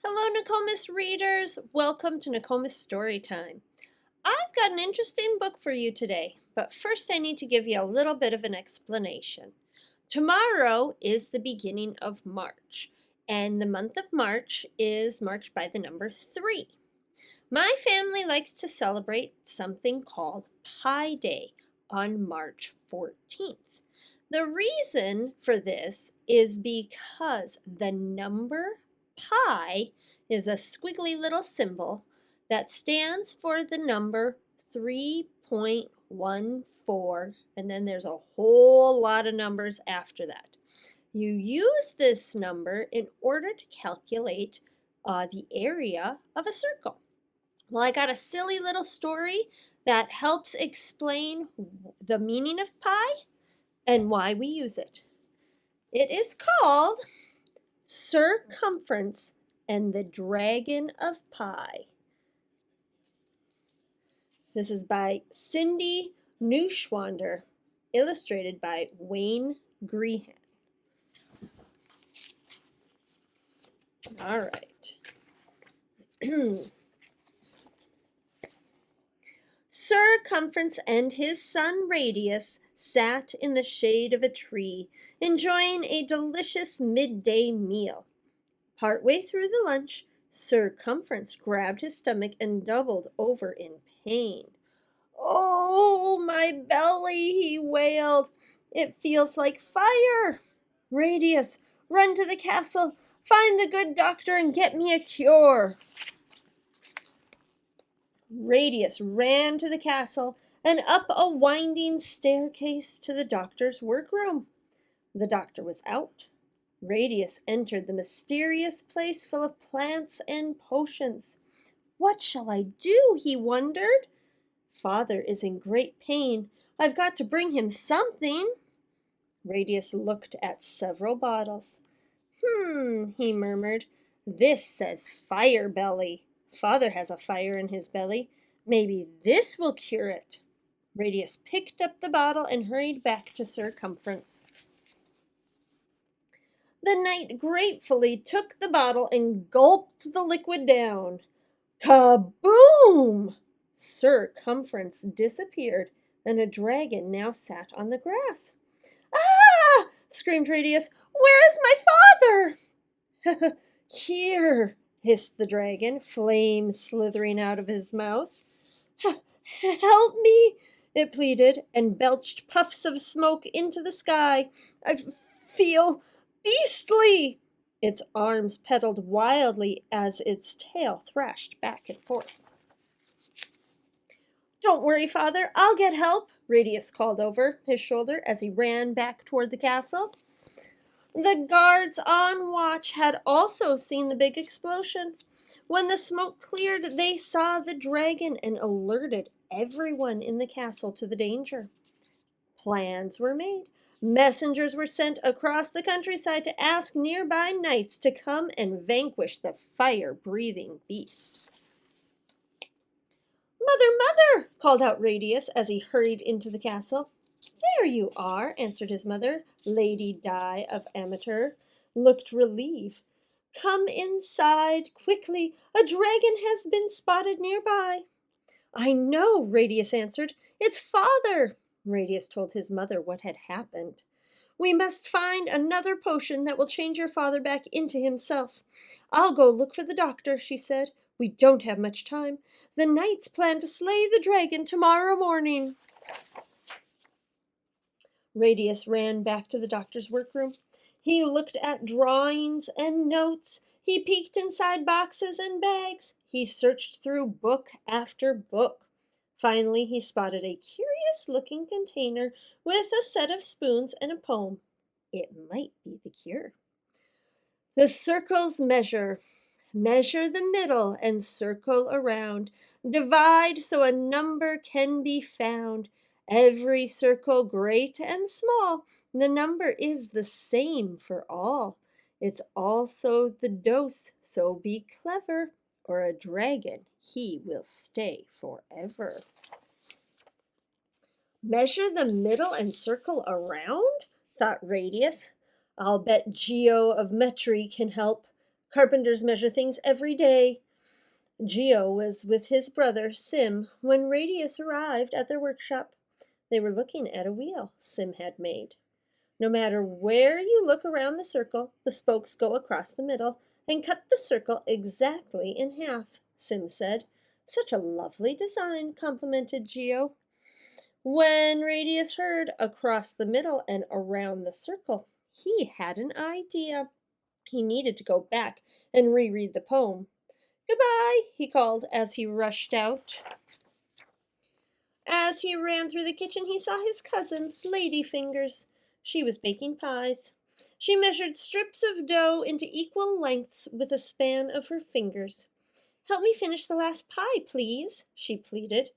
Hello, Nokomis readers. Welcome to Nokomis Storytime. I've got an interesting book for you today, but first I need to give you a little bit of an explanation. Tomorrow is the beginning of March, and the month of March is marked by the number 3. My family likes to celebrate something called Pi Day on March 14th. The reason for this is because the number pi is a squiggly little symbol that stands for the number 3.14, and then there's a whole lot of numbers after that. You use this number in order to calculate the area of a circle. Well, I got a silly little story that helps explain the meaning of pi and why we use it. It is called Cumference and the Dragon of Pi. This is by Cindy Neuschwander, illustrated by Wayne Grehan. All right. Cumference and his son Radius sat in the shade of a tree, enjoying a delicious midday meal. Partway through the lunch, Cumference grabbed his stomach and doubled over in pain. "Oh, my belly," he wailed. "It feels like fire. Radius, run to the castle, find the good doctor, and get me a cure." Radius ran to the castle and up a winding staircase to the doctor's workroom. The doctor was out. Radius entered the mysterious place full of plants and potions. "What shall I do?" he wondered. "Father is in great pain. I've got to bring him something." Radius looked at several bottles. He murmured. "This says Fire Belly. Father has a fire in his belly. Maybe this will cure it." Radius picked up the bottle and hurried back to Cumference. The knight gratefully took the bottle and gulped the liquid down. Kaboom! Cumference disappeared, and a dragon now sat on the grass. "Ah!" screamed Radius. "Where is my father?" "Here," hissed the dragon, flame slithering out of his mouth. "Help me," it pleaded, and belched puffs of smoke into the sky. "I feel beastly." Its arms pedaled wildly as its tail thrashed back and forth. "Don't worry, Father, I'll get help," Radius called over his shoulder as he ran back toward the castle. The guards on watch had also seen the big explosion. When the smoke cleared, they saw the dragon and alerted everyone in the castle to the danger. Plans were made. Messengers were sent across the countryside to ask nearby knights to come and vanquish the fire-breathing beast. "Mother, mother!" called out Radius as he hurried into the castle. "There you are," answered his mother. Lady Di of Amateur looked relieved. "Come inside, quickly. A dragon has been spotted nearby." "I know," Radius answered. "It's Father." Radius told his mother what had happened. "We must find another potion that will change your father back into himself. I'll go look for the doctor," she said. "We don't have much time. The knights plan to slay the dragon tomorrow morning." Radius ran back to the doctor's workroom. He looked at drawings and notes. He peeked inside boxes and bags. He searched through book after book. Finally, he spotted a curious-looking container with a set of spoons and a poem. It might be the cure. "The circles measure. Measure the middle and circle around. Divide so a number can be found. Every circle, great and small, the number is the same for all. It's also the dose, so be clever, or a dragon he will stay forever." "Measure the middle and circle around?" thought Radius. "I'll bet Geo of Metri can help." Carpenters measure things every day. Geo was with his brother, Sim, when Radius arrived at their workshop. They were looking at a wheel Sim had made. No matter where you look around the circle, the spokes go across the middle and cut the circle exactly in half, Sim said. Such a lovely design, complimented Geo. When Radius heard across the middle and around the circle, he had an idea. He needed to go back and reread the poem. Goodbye, he called as he rushed out. As he ran through the kitchen, he saw his cousin, Lady Fingers. She was baking pies. She measured strips of dough into equal lengths with the span of her fingers. Help me finish the last pie, please, she pleaded.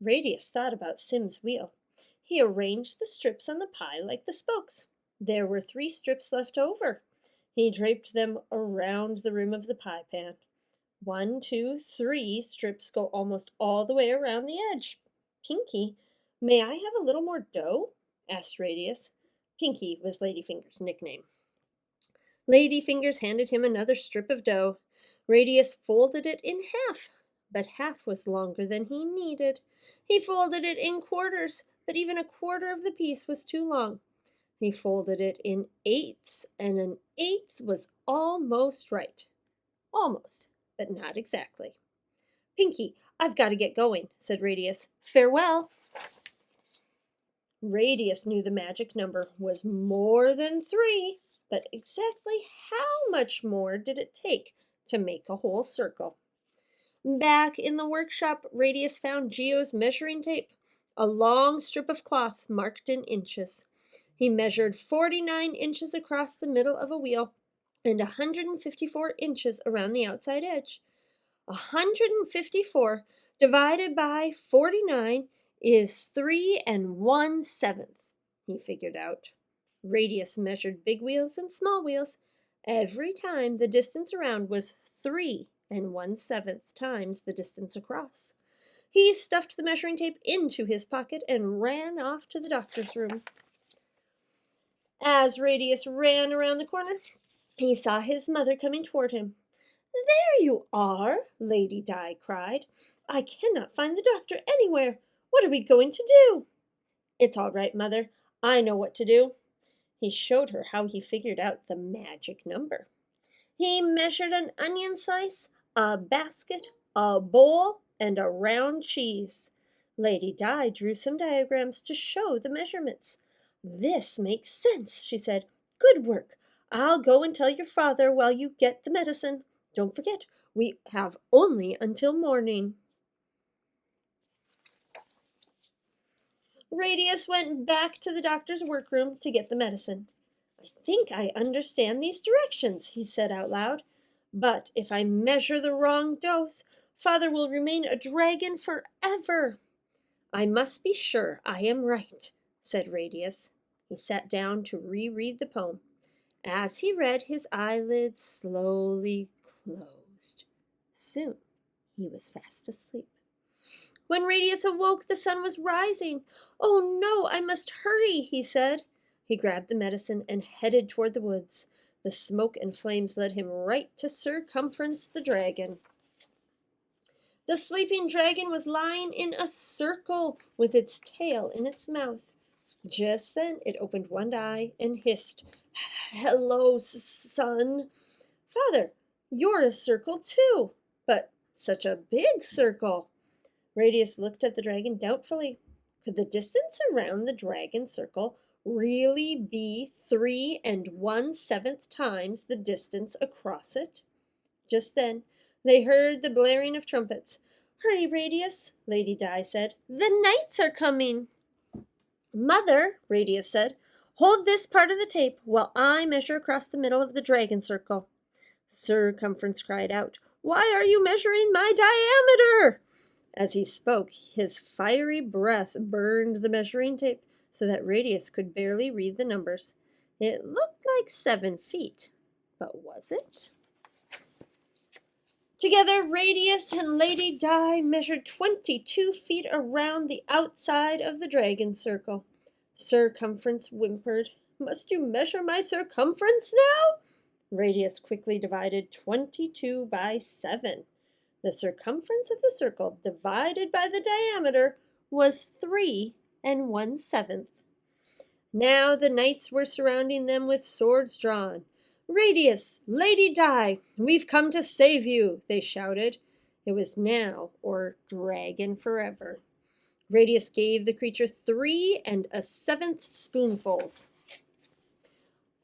Radius thought about Sim's wheel. He arranged the strips on the pie like the spokes. There were 3 strips left over. He draped them around the rim of the pie pan. 1, 2, 3 strips go almost all the way around the edge. Pinky, may I have a little more dough? Asked Radius. Pinky was Ladyfinger's nickname. Ladyfingers handed him another strip of dough. Radius folded it in half, but half was longer than he needed. He folded it in quarters, but even a quarter of the piece was too long. He folded it in eighths, and an eighth was almost right. Almost, but not exactly. Pinky, I've got to get going, said Radius. Farewell. Radius knew the magic number was more than 3, but exactly how much more did it take to make a whole circle? Back in the workshop, Radius found Geo's measuring tape, a long strip of cloth marked in inches. He measured 49 inches across the middle of a wheel and 154 inches around the outside edge. 154 divided by 49 is 3 1/7, he figured out. Radius measured big wheels and small wheels. Every time the distance around was 3 1/7 times the distance across. He stuffed the measuring tape into his pocket and ran off to the doctor's room. As Radius ran around the corner, he saw his mother coming toward him. There you are, Lady Di cried. I cannot find the doctor anywhere. What are we going to do? It's all right, Mother. I know what to do. He showed her how he figured out the magic number. He measured an onion slice, a basket, a bowl, and a round cheese. Lady Di drew some diagrams to show the measurements. This makes sense, she said. Good work. I'll go and tell your father while you get the medicine. Don't forget, we have only until morning. Radius went back to the doctor's workroom to get the medicine. I think I understand these directions, he said out loud. But if I measure the wrong dose, Father will remain a dragon forever. I must be sure I am right, said Radius. He sat down to reread the poem. As he read, his eyelids slowly closed. Soon he was fast asleep. When Radius awoke, the sun was rising. Oh no, I must hurry, he said. He grabbed the medicine and headed toward the woods. The smoke and flames led him right to Sir Cumference the dragon. The sleeping dragon was lying in a circle with its tail in its mouth. Just then it opened one eye and hissed, Hello, son. Father, you're a circle too, but such a big circle. Radius looked at the dragon doubtfully. Could the distance around the dragon circle really be 3 1/7 times the distance across it? Just then, they heard the blaring of trumpets. Hurry, Radius, Lady Di said. The knights are coming. Mother, Radius said, hold this part of the tape while I measure across the middle of the dragon circle. Sir Cumference cried out, Why are you measuring my diameter? As he spoke, his fiery breath burned the measuring tape so that Radius could barely read the numbers. It looked like 7 feet, but was it? Together, Radius and Lady Di measured 22 feet around the outside of the dragon circle. Sir Cumference whimpered, Must you measure my circumference now? Radius quickly divided 22 by 7. The circumference of the circle divided by the diameter was 3 and 1/7. Now the knights were surrounding them with swords drawn. "Radius, Lady Di, we've come to save you," they shouted. It was now or dragon forever. Radius gave the creature 3 1/7 spoonfuls.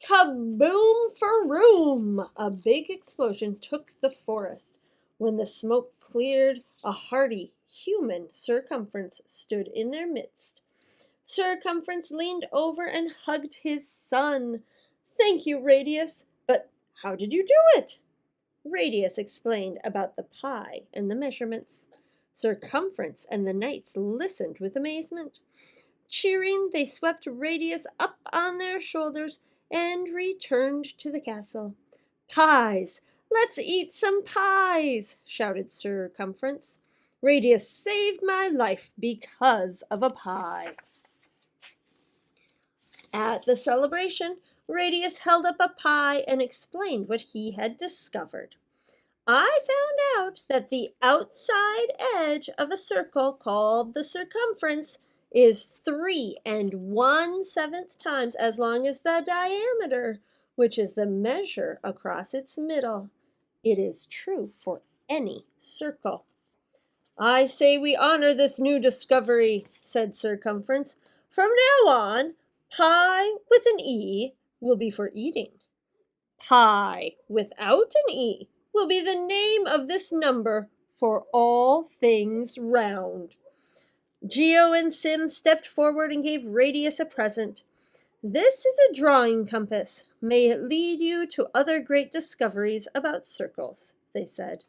Kaboom for room! A big explosion took the forest. When the smoke cleared, a hardy, human Circumference stood in their midst. Circumference leaned over and hugged his son. "Thank you, Radius, but how did you do it?" Radius explained about the pie and the measurements. Circumference and the knights listened with amazement. Cheering, they swept Radius up on their shoulders and returned to the castle. "Pies! Let's eat some pies!" shouted Circumference. "Radius saved my life because of a pie." At the celebration, Radius held up a pie and explained what he had discovered. "I found out that the outside edge of a circle called the circumference is 3 1/7 times as long as the diameter, which is the measure across its middle. It is true for any circle." "I say we honor this new discovery," said Circumference. "From now on, pie with an E will be for eating. Pie without an E will be the name of this number for all things round." Geo and Sim stepped forward and gave Radius a present. "This is a drawing compass. May it lead you to other great discoveries about circles," they said.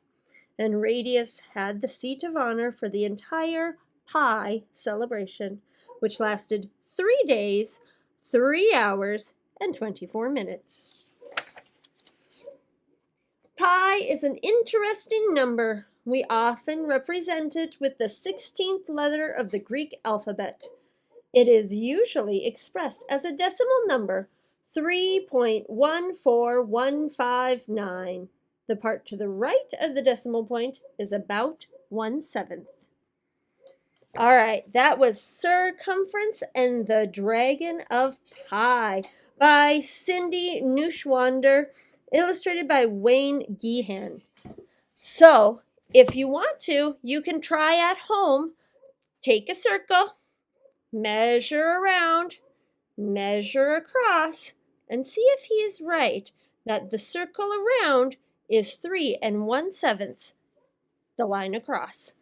And Radius had the seat of honor for the entire pie celebration, which lasted 3 days, 3 hours, and 24 minutes. Pi is an interesting number. We often represent it with the 16th letter of the Greek alphabet. It is usually expressed as a decimal number, 3.14159. The part to the right of the decimal point is about 1/7. All right, that was Circumference and the Dragon of Pi by Cindy Neuschwander, illustrated by Wayne Geehan. So, if you want to, you can try at home. Take a circle, measure around, measure across, and see if he is right that the circle around is 3 1/7, the line across.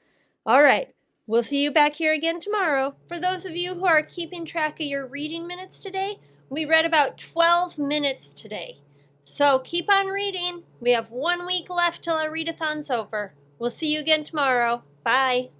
All right, we'll see you back here again tomorrow. For those of you who are keeping track of your reading minutes today, we read about 12 minutes today. So keep on reading. We have 1 week left till our readathon's over. We'll see you again tomorrow. Bye.